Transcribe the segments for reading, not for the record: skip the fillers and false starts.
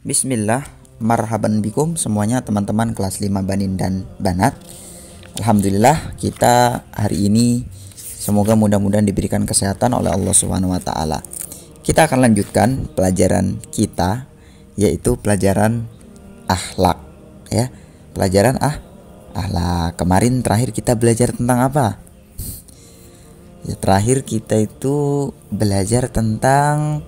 Bismillah, marhaban bikum semuanya teman-teman kelas 5 Banin dan Banat. Alhamdulillah kita hari ini semoga mudah-mudahan diberikan kesehatan oleh Allah Subhanahu wa taala. Kita akan lanjutkan pelajaran kita yaitu pelajaran akhlak ya. Pelajaran akhlak. Kemarin terakhir kita belajar tentang apa? Ya, terakhir kita itu belajar tentang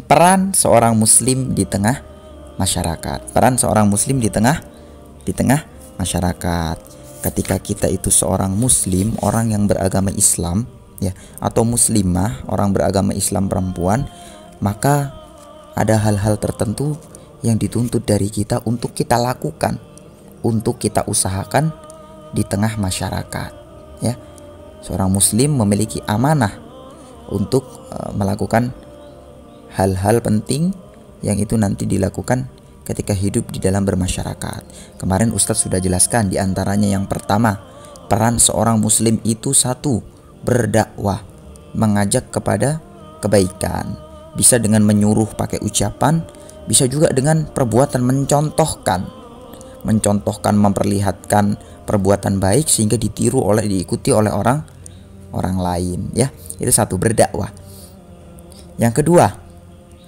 peran seorang muslim di tengah masyarakat. Peran seorang muslim di tengah masyarakat. Ketika kita itu seorang muslim, orang yang beragama Islam ya, atau muslimah, orang beragama Islam perempuan, maka ada hal-hal tertentu yang dituntut dari kita untuk kita lakukan, untuk kita usahakan di tengah masyarakat ya. Seorang muslim memiliki amanah untuk melakukan hal-hal penting yang itu nanti dilakukan ketika hidup di dalam bermasyarakat. Kemarin Ustadz sudah jelaskan, di antaranya yang pertama, peran seorang muslim itu satu, berdakwah, mengajak kepada kebaikan. Bisa dengan menyuruh pakai ucapan, bisa juga dengan perbuatan, mencontohkan, memperlihatkan perbuatan baik sehingga diikuti oleh orang lain ya. Itu satu, berdakwah. Yang kedua,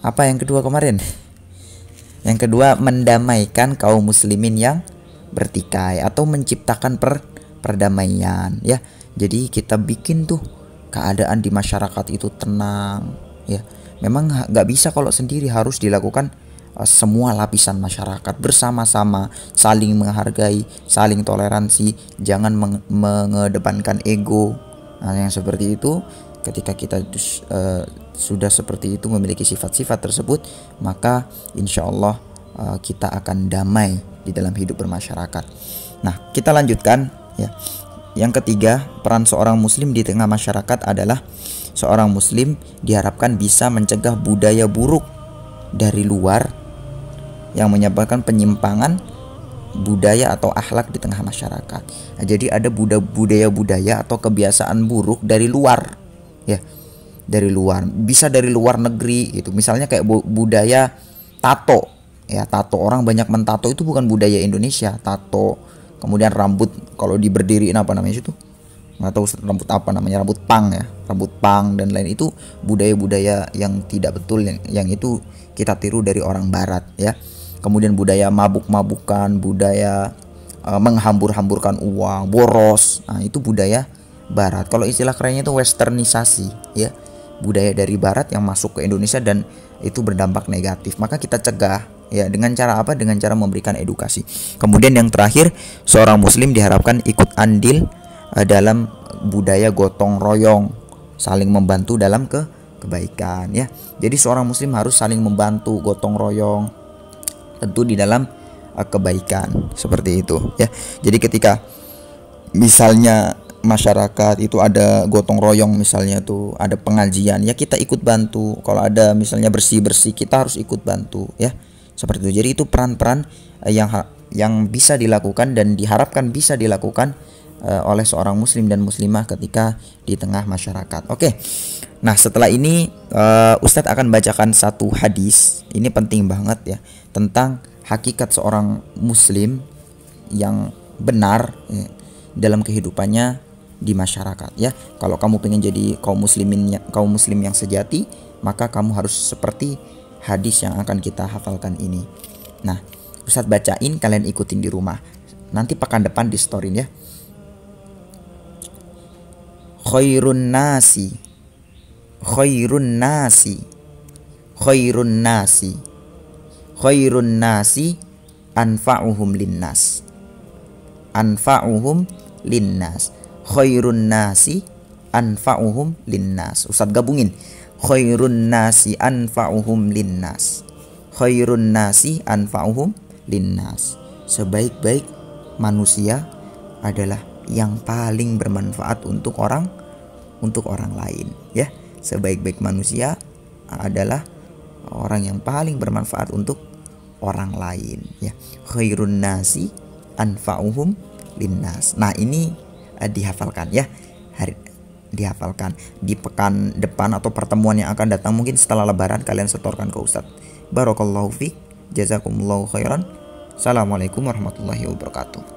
apa yang kedua kemarin? Yang kedua, mendamaikan kaum muslimin yang bertikai atau menciptakan perdamaian ya. Jadi kita bikin tuh keadaan di masyarakat itu tenang ya. Memang nggak bisa kalau sendiri, harus dilakukan semua lapisan masyarakat bersama-sama, saling menghargai, saling toleransi, jangan mengedepankan ego. Nah, yang seperti itu ketika kita sudah seperti itu, memiliki sifat-sifat tersebut, maka insya Allah kita akan damai di dalam hidup bermasyarakat. Nah, kita lanjutkan ya. Yang ketiga, peran seorang muslim di tengah masyarakat adalah seorang muslim diharapkan bisa mencegah budaya buruk dari luar yang menyebabkan penyimpangan budaya atau akhlak di tengah masyarakat. Nah, jadi ada budaya-budaya atau kebiasaan buruk dari luar ya. Dari luar, bisa dari luar negeri gitu. Misalnya kayak budaya tato ya. Tato, orang banyak mentato, itu bukan budaya Indonesia. Tato, kemudian rambut kalau diberdiriin apa namanya itu, nggak tahu rambut apa namanya, rambut pang ya, rambut pang dan lain, itu budaya-budaya yang tidak betul, yang itu kita tiru dari orang barat ya. Kemudian budaya mabuk-mabukan, budaya menghambur-hamburkan uang, boros, nah itu budaya barat. Kalau istilah kerennya itu westernisasi ya, budaya dari barat yang masuk ke Indonesia dan itu berdampak negatif. Maka kita cegah ya, dengan cara apa? Dengan cara memberikan edukasi. Kemudian yang terakhir, seorang muslim diharapkan ikut andil dalam budaya gotong royong, saling membantu dalam kebaikan ya. Jadi seorang muslim harus saling membantu, gotong royong, tentu di dalam kebaikan, seperti itu ya. Jadi ketika misalnya masyarakat itu ada gotong royong, misalnya tuh ada pengajian ya, kita ikut bantu. Kalau ada misalnya bersih-bersih, kita harus ikut bantu ya, seperti itu. Jadi itu peran-peran yang bisa dilakukan dan diharapkan bisa dilakukan oleh seorang muslim dan muslimah ketika di tengah masyarakat. Oke. Nah, setelah ini Ustadz akan bacakan satu hadis. Ini penting banget ya, tentang hakikat seorang muslim yang benar ya, dalam kehidupannya di masyarakat ya. Kalau kamu pengen jadi kaum muslim yang sejati, maka kamu harus seperti hadis yang akan kita hafalkan ini. Nah, Ustadz bacain, kalian ikutin di rumah. Nanti pekan depan di story ya. Khairun nasi anfa'uhum linnas. Khairun nasi anfa'uhum linnas. Ustadz gabungin. Khairun nasi anfa'uhum linnas. Khairun nasi anfa'uhum linnas. Sebaik-baik manusia adalah yang paling bermanfaat untuk orang lain ya. Sebaik-baik manusia adalah orang yang paling bermanfaat untuk orang lain ya. Khairun nasi anfa'uhum linnas. Nah, ini dihafalkan ya. dihafalkan. Di pekan depan atau pertemuan yang akan datang, mungkin setelah lebaran, kalian setorkan ke Ustadz. Barakallahu fiik, jazakumullahu khairan. Assalamualaikum warahmatullahi wabarakatuh.